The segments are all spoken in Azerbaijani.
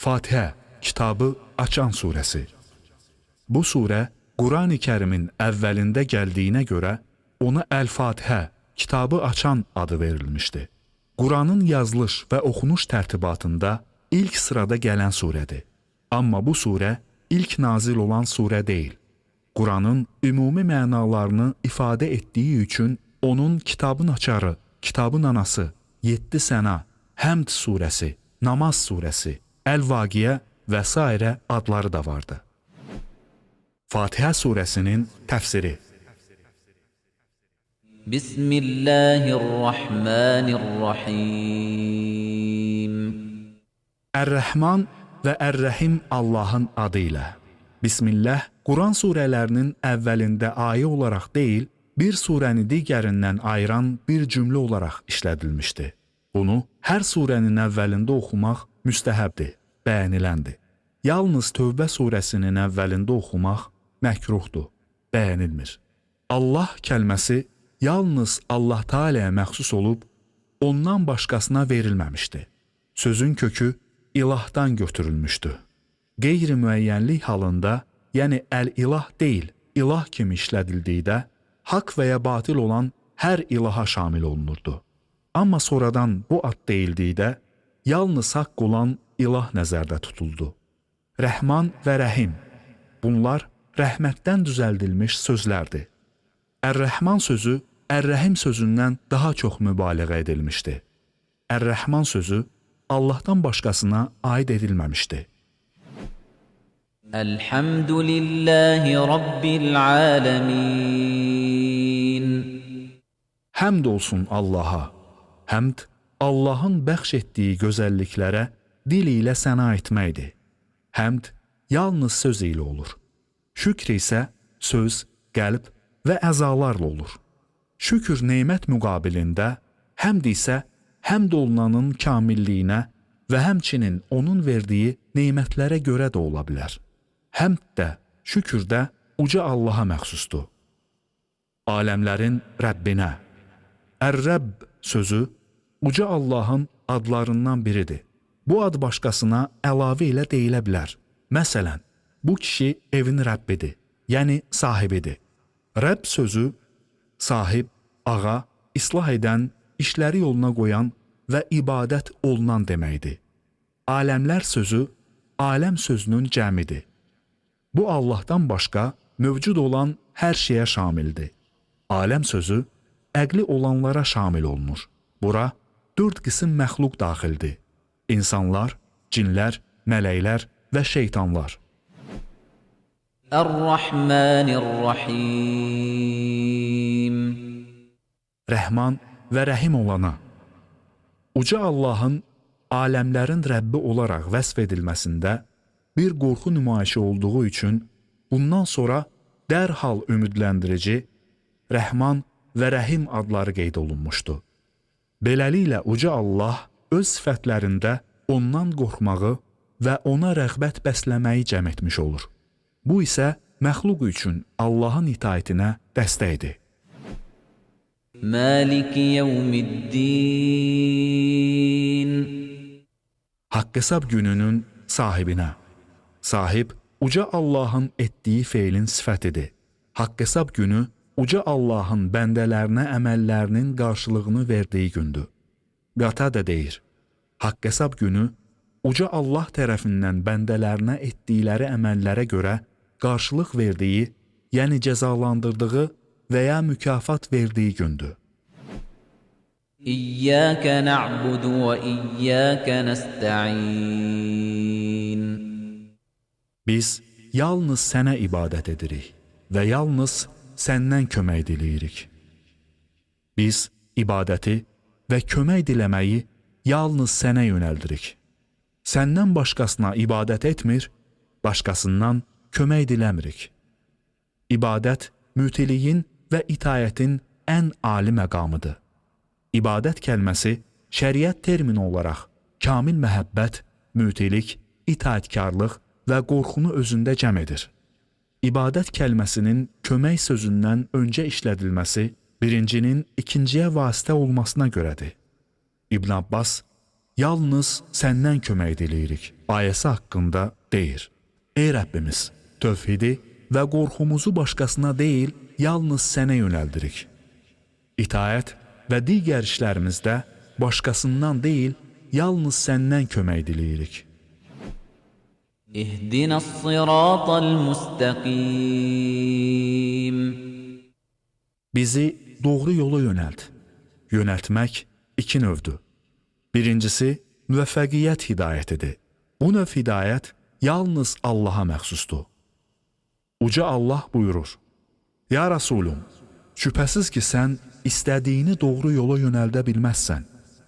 Fatihə, kitabı açan surəsi. Bu surə Qurani Kərimin əvvəlində gəldiyinə görə ona Əl-Fatihə, kitabı açan adı verilmişdi. Quranın yazılış və oxunuş tərtibatında ilk sırada gələn surədir. Amma bu surə ilk nazil olan surə deyil. Quranın ümumi mənalarını ifadə etdiyi üçün onun kitabın açarı, kitabın anası, 7 səna, Həmd surəsi, Namaz surəsi, Əl-Vaqiyə və s. adları da vardı. Fatihə surəsinin təfsiri. Bismillahirrahmanirrahim. Ər-Rəhman və Ər-Rəhim Allahın adı ilə. Bismillah, Quran surələrinin əvvəlində ayə olaraq deyil, bir surəni digərindən ayıran bir cümlə olaraq işlədilmişdi. Bunu hər surənin əvvəlində oxumaq müstəhəbdir, bəyəniləndir. Yalnız Tövbə surəsinin əvvəlində oxumaq məkruhdur, bəyənilmir. Allah kəlməsi yalnız Allah Teala'ya məxsus olub, ondan başqasına verilməmişdi. Sözün kökü ilahdan götürülmüşdü. Qeyri-müəyyənlik halında, yəni əl-ilah deyil, ilah kimi işlədildikdə, haqq və ya batil olan hər ilaha şamil olunurdu. Amma sonradan bu ad deyildikdə, yalnız haqq olan ilah nəzərdə tutuldu. Rəhman və Rəhim, bunlar rəhmətdən düzəldilmiş sözlərdir. Ər-Rəhman sözü Ər-Rəhim sözündən daha çox mübaliğə edilmişdi. Ər-Rəhman sözü Allahdan başqasına aid edilməmişdi. Elhamdülillahi Rabbil alemin. Həmd olsun Allaha. Həmd, Allahın bəxş etdiyi gözəlliklərə dil ilə səna etməkdir. Həmd yalnız söz ilə olur. Şükr isə söz, qəlb və əzalarla olur. Şükür nemət müqabilində, həmd isə həmd olunanın kamilliyinə və həmçinin onun verdiyi nemətlərə görə də ola bilər. Həmd də, şükür də uca Allaha məxsusdur. Aləmlərin Rəbbinə. Ər-Rəbb sözü uca Allahın adlarından biridir. Bu ad başqasına əlavə ilə deyilə bilər. Məsələn, bu kişi evin Rəbbidir, yəni sahibidir. Rəbb sözü sahib, ağa, islah edən, işləri yoluna qoyan və ibadət olunan deməkdir. Aləmlər sözü aləm sözünün cəmidir. Bu Allahdan başqa mövcud olan hər şeyə şamildir. Aləm sözü əqli olanlara şamil olunur. Bura 4 qism məxluq daxildir. İnsanlar, cinlər, mələklər və şeytanlar. Ər-Rahmanir-Rahim. Rəhman və Rəhim olana. Uca Allahın aləmlərin Rəbbi olaraq vəsf edilməsində bir qorxu nümayişi olduğu üçün bundan sonra dərhal ümidləndirici Rəhman və Rəhim adları qeyd olunmuşdu. Beləliklə uca Allah öz sifətlərində ondan qorxmağı və ona rəğbət bəsləməyi cəm etmiş olur. Bu isə məxluq üçün Allahın itaətinə dəstəkdir. Maliki yevmiddin. Haqq hesab gününün sahibinə. Sahib, uca Allahın etdiyi feilin sifətidir. Haqq hesab günü uca Allahın bəndələrinə əməllərinin qarşılığını verdiyi gündür. Qata da deyir, haqq hesab günü uca Allah tərəfindən bəndələrinə etdikləri əməllərə görə qarşılıq verdiyi, yəni cəzalandırdığı və ya mükafat verdiyi gündür. İyyəkə na'budu və iyyəkə nəstə'in. Biz yalnız sənə ibadət edirik və yalnız səndən kömək diləyirik. Biz ibadəti və kömək diləməyi yalnız sənə yönəldirik. Səndən başqasına ibadət etmir, başqasından kömək diləmirik. İbadət, mütiliyin və itayətin ən ali məqamıdır. İbadət kəlməsi şəriət termini olaraq kamil məhəbbət, mütilik, itaətkarlıq və qorxunu özündə cəm edir. İbadət kəlməsinin kömək sözündən öncə işlədilməsi birincinin ikinciyə vasitə olmasına görədir. İbn Abbas, yalnız səndən kömək diləyirik ayəsi haqqında deyir: Ey Rəbbimiz, tövhidi və qorxumuzu başqasına deyil, yalnız sənə yönəldirik. İtaət və digər işlərimizdə başqasından deyil, yalnız səndən kömək diləyirik. اهدنا الصراط المستقيم Bizi doğru yola yönəlt. Yönəltmək iki növdür. Birincisi, müvəffəqiyyət hidayətidir. Bu növ hidayət yalnız Allaha məxsusdur. Uca Allah buyurur: Ya Rasulum, şübhəsiz ki, sən istədiyini doğru yola yönəldə bilməzsən.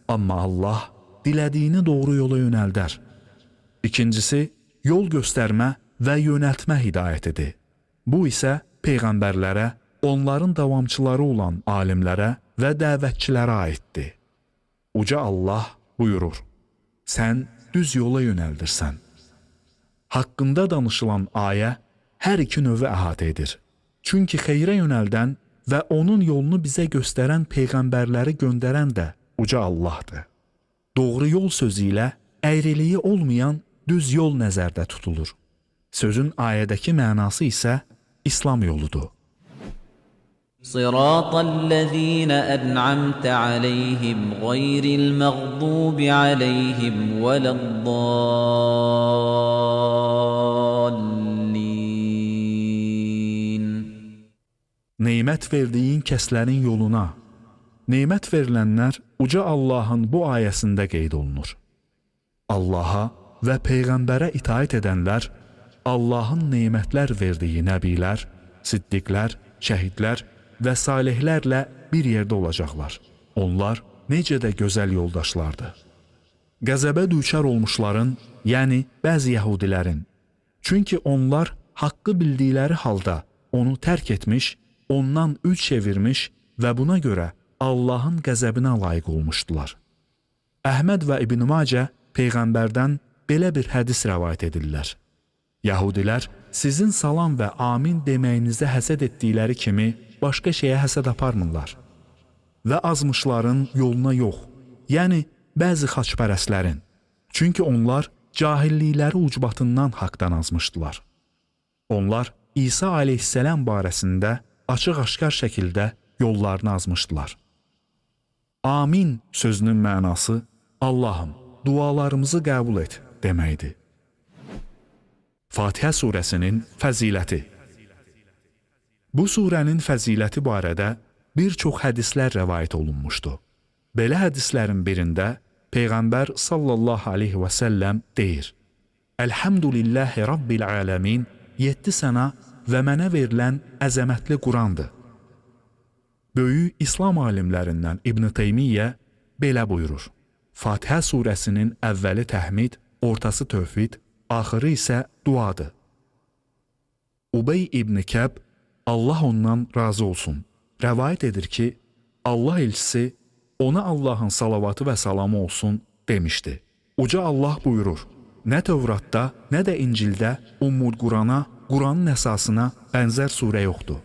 Amma Allah dilədiyini doğru yola yönəldər. İkincisi, yol göstərmə və yönəltmə hidayətidir. Bu isə peyğəmbərlərə, onların davamçıları olan alimlərə və dəvətçilərə aiddir. Uca Allah buyurur: Sən düz yola yönəldirsən. Haqqında danışılan ayə hər iki növü əhatə edir. Çünki xeyrə yönəldən və onun yolunu bizə göstərən peyğəmbərləri göndərən də uca Allahdır. Doğru yol sözü ilə əyriliyi olmayan düz yol nəzərdə tutulur. Sözün ayədəki mənası isə İslam yoludur. صراط الذين أنعمت عليهم غير المغضوب عليهم ولا الضالين Neymət verdiyin kəslərin yoluna. Neymət verilənlər uca Allahın bu ayəsində qeyd olunur. Allaha və Peyğəmbərə itaət edənlər, Allahın neymətlər verdiyi nəbilər, siddiqlər, şəhidlər və salihlərlə bir yerdə olacaqlar. Onlar necə də gözəl yoldaşlardır. Qəzəbə düçar olmuşların, yəni bəzi yəhudilərin. Çünki onlar haqqı bildikləri halda onu tərk etmiş, ondan üz çevirmiş və buna görə Allahın qəzəbinə layiq olmuşdular. Əhməd və İbn Macə Peyğəmbərdən belə bir hədis rəvayət edirlər. Yəhudilər sizin salam və amin deməyinizə həsəd etdikləri kimi başqa şeyə həsəd aparmırlar. Və azmışların yoluna yox, yəni bəzi xaçpərəstlərin. Çünki onlar cahillikləri ucbatından haqdan azmışdılar. Onlar İsa aleyhisselam barəsində açıq-aşkar şəkildə yollarını azmışdılar. Amin sözünün mənası Allahım, dualarımızı qəbul et deməkdir. Fatihə surəsinin fəziləti. Bu surənin fəziləti barədə bir çox hədislər rəvayət olunmuşdur. Belə hədislərin birində Peyğəmbər sallallahu aleyhi və səlləm deyir: Elhamdülillahi Rabbil aləmin 7 sənə və mənə verilən əzəmətli Qurandır. Böyük İslam alimlərindən İbn Teymiyyə belə buyurur: Fatihə surəsinin əvvəli təhmid, ortası tövhid, axırı isə duadır. Ubey İbn Kəb, Allah ondan razı olsun, rəvayət edir ki, Allah elçisi ona Allahın salavatı və salamı olsun demişdi. Uca Allah buyurur: Nə Tövratda, nə də İncildə Ummul Qurana, Quranın əsasına bənzər surə yoxdur.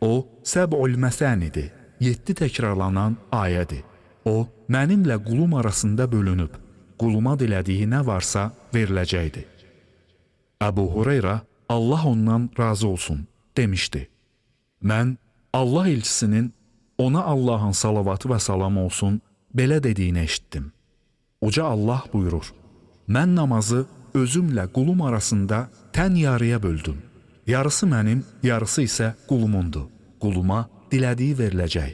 O, Səb'ül Məsənidir, 7 təkrarlanan ayədir. O, mənimlə qulum arasında bölünüb, quluma dilədiyi nə varsa veriləcəkdir. Əbu Hureyra, Allah ondan razı olsun, demişdi. Mən Allah elçisinin ona Allahın salavatı və salamı olsun belə dediyini eşitdim. Uca Allah buyurur: Mən namazı özümlə qulum arasında tən yarıya böldüm. Yarısı mənim, yarısı isə qulumundur. Quluma dilədiyi veriləcək.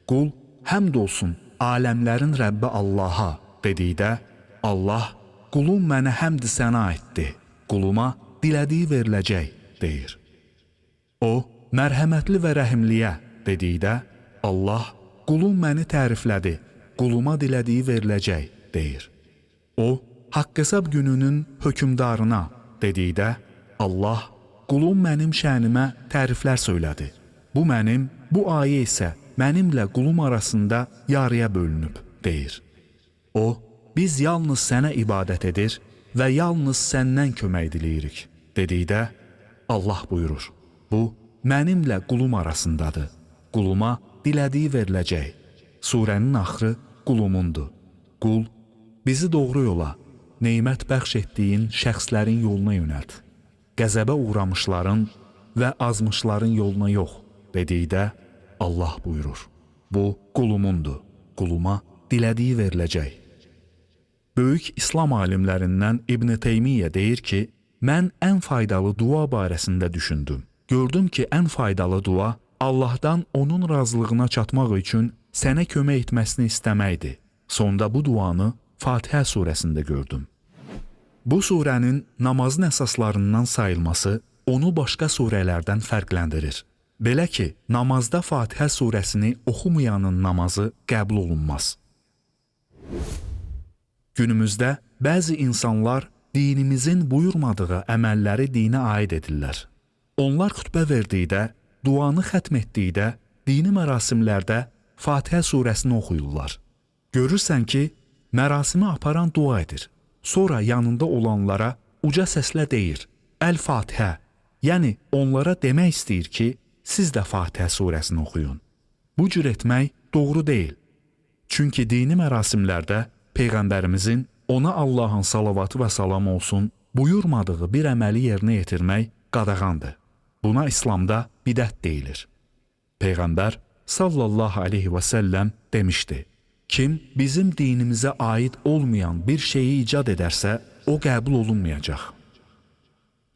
Qul, həmd olsun aləmlərin Rəbbi Allaha dedikdə, Allah, qulum mənə həmd sənə aiddir. Quluma dilədiyi veriləcək, deyir. O, mərhəmətli və rəhimliyə dedikdə, Allah, qulum məni təriflədi, quluma dilədiyi veriləcək, deyir. O, haqq hesab gününün hökümdarına dedikdə, Allah, qulum mənim şənimə təriflər söylədi. Bu mənim, bu ayə isə mənimlə qulum arasında yarıya bölünüb, deyir. O, biz yalnız sənə ibadət edir və yalnız səndən kömək diləyirik, dedikdə, Allah buyurur: Bu, mənimlə qulum arasındadır. Quluma dilədiyi veriləcək. Surənin axırı qulumundur. Qul, bizi doğru yola, neymət bəxş etdiyin şəxslərin yoluna yönəlt. Qəzəbə uğramışların və azmışların yoluna yox, dedikdə Allah buyurur. Bu qulumundur, quluma dilədiyi veriləcək. Böyük İslam alimlərindən İbn Teymiyyə deyir ki, mən ən faydalı dua barəsində düşündüm. Gördüm ki, ən faydalı dua Allahdan onun razılığına çatmaq üçün sənə kömək etməsini istəməkdir. Sonda bu duanı Fatihə surəsində gördüm. Bu surənin namazın əsaslarından sayılması onu başqa surələrdən fərqləndirir. Belə ki, namazda Fatihə surəsini oxumayanın namazı qəbul olunmaz. Günümüzdə bəzi insanlar dinimizin buyurmadığı əməlləri dinə aid edirlər. Onlar xütbə verdikdə, duanı xətm etdikdə, dini mərasimlərdə Fatihə surəsini oxuyurlar. Görürsən ki, mərasimi aparan dua edir. Sonra yanında olanlara uca səslə deyir, Əl-Fatihə, yəni onlara demək istəyir ki, siz də Fatihə surəsini oxuyun. Bu cür etmək doğru deyil. Çünki dini mərasimlərdə Peyğəmbərimizin ona Allahın salavatı və salamı olsun buyurmadığı bir əməli yerinə yetirmək qadağandır. Buna İslamda bidət deyilir. Peyğəmbər sallallahu aleyhi və səlləm demişdi, kim bizim dinimizə aid olmayan bir şeyi icad edərsə, o qəbul olunmayacaq.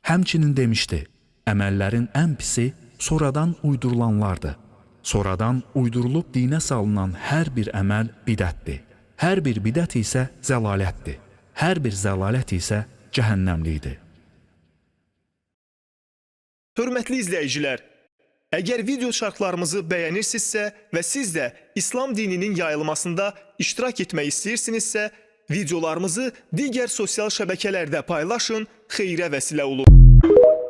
Həmçinin demişdi, əməllərin ən pisi sonradan uydurulanlardır. Sonradan uydurulub dinə salınan hər bir əməl bidətdir. Hər bir bidət isə zəlalətdir. Hər bir zəlalət isə cəhənnəmlikdir. Hörmətli izləyicilər, əgər video şərhlərimizi bəyənirsinizsə və siz də İslam dininin yayılmasında iştirak etmək istəyirsinizsə, videolarımızı digər sosial şəbəkələrdə paylaşın, xeyrə vəsilə olun.